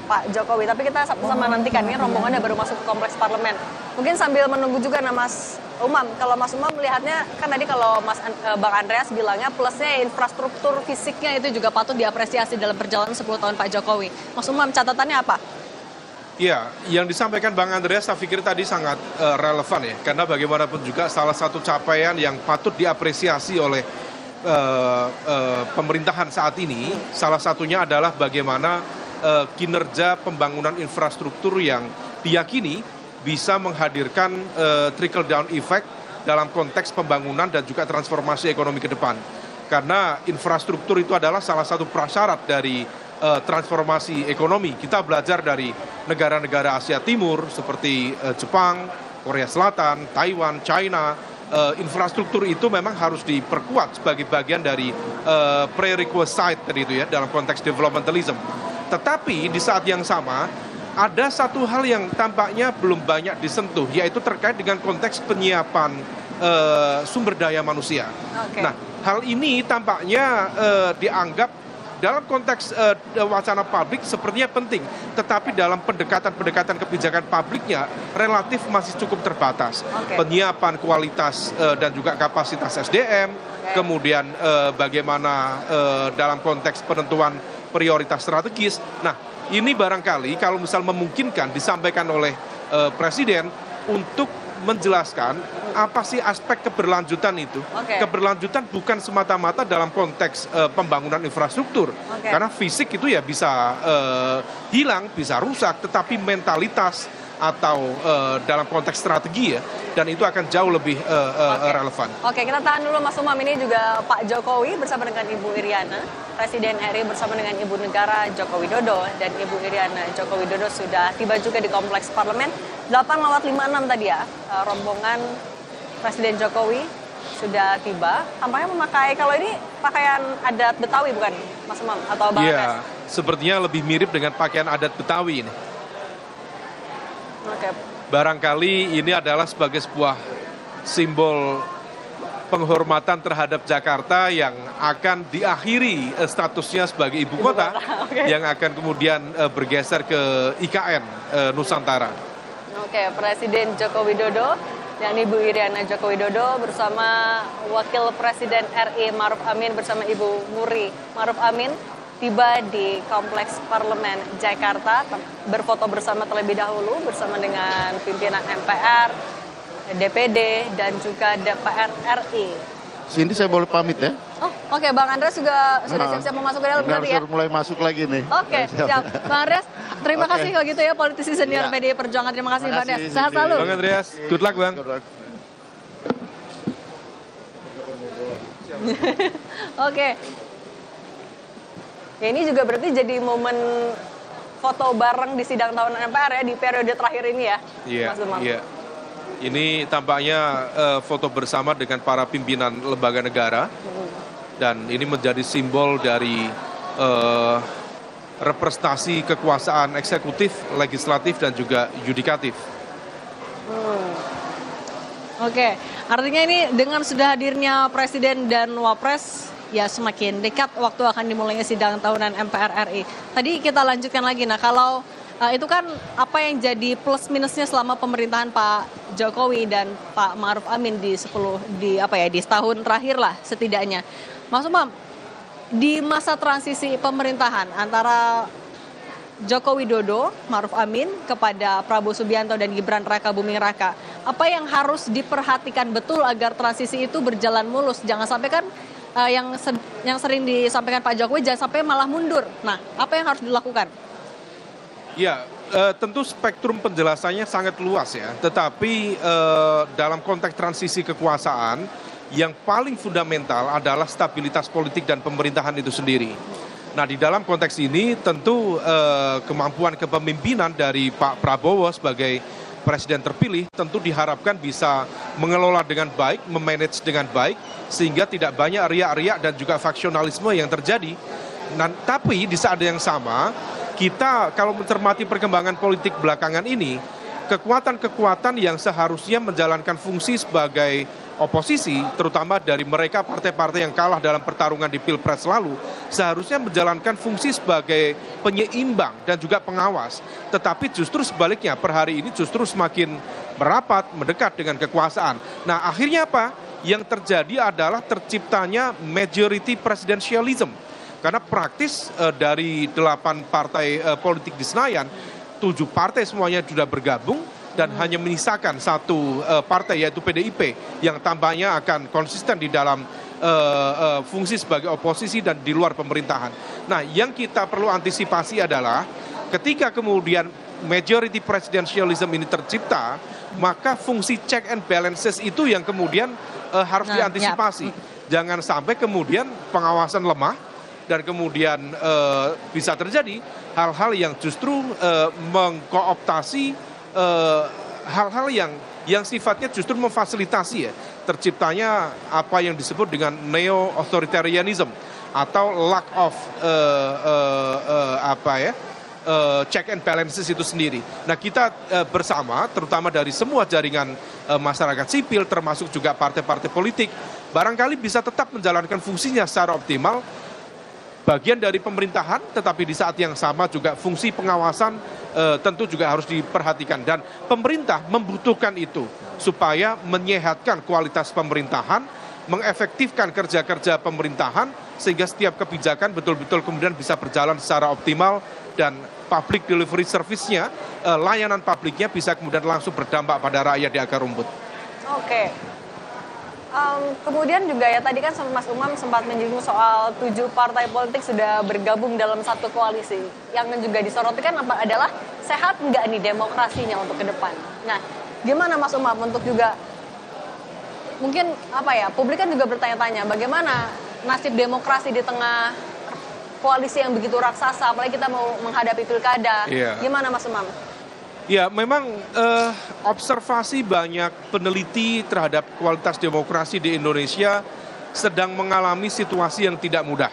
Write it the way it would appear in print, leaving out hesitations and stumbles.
Pak Jokowi, tapi kita sama-sama nantikan ini rombongannya baru masuk ke kompleks parlemen. Mungkin sambil menunggu juga Mas Umam, kalau Mas Umam melihatnya kan tadi kalau Bang Andreas bilangnya plusnya infrastruktur fisiknya itu juga patut diapresiasi dalam perjalanan 10 tahun Pak Jokowi. Mas Umam, catatannya apa? Ya, yang disampaikan Bang Andreas saya pikir tadi sangat relevan ya, karena bagaimanapun juga salah satu capaian yang patut diapresiasi oleh pemerintahan saat ini, salah satunya adalah bagaimana kinerja pembangunan infrastruktur yang diyakini bisa menghadirkan trickle down effect dalam konteks pembangunan dan juga transformasi ekonomi ke depan. Karena infrastruktur itu adalah salah satu prasyarat dari transformasi ekonomi. Kita belajar dari negara-negara Asia Timur seperti Jepang, Korea Selatan, Taiwan, China. Infrastruktur itu memang harus diperkuat sebagai bagian dari prerequisite tadi itu ya dalam konteks developmentalism. Tetapi di saat yang sama ada satu hal yang tampaknya belum banyak disentuh, yaitu terkait dengan konteks penyiapan sumber daya manusia. Okay. Nah, hal ini tampaknya dianggap dalam konteks wacana publik sepertinya penting, tetapi dalam pendekatan kebijakan publiknya relatif masih cukup terbatas. Okay. Penyiapan kualitas dan juga kapasitas SDM, kemudian bagaimana dalam konteks penentuan prioritas strategis. Nah, ini barangkali kalau misal memungkinkan disampaikan oleh Presiden untuk menjelaskan apa sih aspek keberlanjutan itu. Okay. Keberlanjutan bukan semata-mata dalam konteks pembangunan infrastruktur. Okay. Karena fisik itu ya bisa hilang, bisa rusak, tetapi mentalitas atau dalam konteks strategi ya, dan itu akan jauh lebih relevan. Oke, kita tahan dulu Mas Umam. Ini juga Pak Jokowi bersama dengan Ibu Iriana, Presiden RI bersama dengan Ibu Negara Joko Widodo, dan Ibu Iriana Joko Widodo sudah tiba juga di kompleks parlemen. 8:56 tadi ya, rombongan Presiden Jokowi sudah tiba. Tampaknya memakai, kalau ini pakaian adat Betawi bukan Mas Umam atau Bang Andreas? Iya, sepertinya lebih mirip dengan pakaian adat Betawi ini. Okay. Barangkali ini adalah sebagai sebuah simbol penghormatan terhadap Jakarta yang akan diakhiri statusnya sebagai ibu kota. Okay. Yang akan kemudian bergeser ke IKN Nusantara. Oke, Presiden Joko Widodo dan Ibu Iriana Joko Widodo bersama Wakil Presiden RI Ma'ruf Amin bersama Ibu Muri Ma'ruf Amin tiba di kompleks parlemen Jakarta, berfoto bersama terlebih dahulu bersama dengan pimpinan MPR, DPD, dan juga DPR RI. Cindy, saya boleh pamit ya? Oh, oke. Bang Andreas juga sudah siap-siap mau masuk ke dalam berarti ya? Mulai masuk lagi nih. Oke, siap. Bang Andreas, terima kasih kalau gitu ya, politisi senior PDI Perjuangan. Terima kasih Bang Andreas. Sehat selalu. Bang Andreas, good luck Bang. Oke. Ya, ini juga berarti jadi momen foto bareng di sidang tahunan MPR ya di periode terakhir ini ya, Mas Umam. Iya. Ini tampaknya foto bersama dengan para pimpinan lembaga negara, dan ini menjadi simbol dari representasi kekuasaan eksekutif, legislatif, dan juga yudikatif. Oke, artinya ini dengan sudah hadirnya Presiden dan Wapres, ya semakin dekat waktu akan dimulainya sidang tahunan MPR RI. Tadi kita lanjutkan lagi, nah kalau itu kan apa yang jadi plus minusnya selama pemerintahan Pak Jokowi dan Pak Ma'ruf Amin di setahun terakhir lah setidaknya. Mas Umam, di masa transisi pemerintahan antara Joko Widodo, Ma'ruf Amin kepada Prabowo Subianto dan Gibran Raka Buming Raka, apa yang harus diperhatikan betul agar transisi itu berjalan mulus? Jangan sampai kan yang sering disampaikan Pak Jokowi jangan sampai malah mundur. Nah, apa yang harus dilakukan? Ya, tentu spektrum penjelasannya sangat luas ya. Tetapi dalam konteks transisi kekuasaan, yang paling fundamental adalah stabilitas politik dan pemerintahan itu sendiri. Nah, di dalam konteks ini tentu kemampuan kepemimpinan dari Pak Prabowo sebagai presiden terpilih tentu diharapkan bisa mengelola dengan baik, memanage dengan baik, sehingga tidak banyak riak-riak dan juga faksionalisme yang terjadi. Nah, tapi di saat yang sama, kita kalau mencermati perkembangan politik belakangan ini, kekuatan-kekuatan yang seharusnya menjalankan fungsi sebagai oposisi, terutama dari mereka partai-partai yang kalah dalam pertarungan di Pilpres lalu, seharusnya menjalankan fungsi sebagai penyeimbang dan juga pengawas. Tetapi justru sebaliknya, per hari ini justru semakin merapat, mendekat dengan kekuasaan. Nah, akhirnya apa? Yang terjadi adalah terciptanya majority presidentialism. Karena praktis dari 8 partai politik di Senayan, 7 partai semuanya sudah bergabung, dan hanya menyisakan satu partai yaitu PDIP yang tampaknya akan konsisten di dalam fungsi sebagai oposisi dan di luar pemerintahan. Nah, yang kita perlu antisipasi adalah ketika kemudian majority presidentialism ini tercipta, maka fungsi check and balances itu yang kemudian harus diantisipasi. Jangan sampai kemudian pengawasan lemah dan kemudian bisa terjadi hal-hal yang justru mengkooptasi hal-hal yang sifatnya justru memfasilitasi ya terciptanya apa yang disebut dengan neo-authoritarianism atau lack of check and balances itu sendiri. Nah, kita bersama terutama dari semua jaringan masyarakat sipil termasuk juga partai-partai politik barangkali bisa tetap menjalankan fungsinya secara optimal, bagian dari pemerintahan, tetapi di saat yang sama juga fungsi pengawasan tentu juga harus diperhatikan. Dan pemerintah membutuhkan itu supaya menyehatkan kualitas pemerintahan, mengefektifkan kerja-kerja pemerintahan, sehingga setiap kebijakan betul-betul kemudian bisa berjalan secara optimal dan public delivery service-nya, layanan publiknya bisa kemudian langsung berdampak pada rakyat di akar rumput. Oke. Kemudian juga ya tadi kan Mas Umam sempat menyinggung soal 7 partai politik sudah bergabung dalam satu koalisi. Yang juga disoroti kan adalah sehat nggak nih demokrasinya untuk ke depan. Nah, gimana Mas Umam untuk juga mungkin publik kan juga bertanya-tanya bagaimana nasib demokrasi di tengah koalisi yang begitu raksasa, apalagi kita mau menghadapi pilkada. Gimana Mas Umam? Ya, memang observasi banyak peneliti terhadap kualitas demokrasi di Indonesia sedang mengalami situasi yang tidak mudah.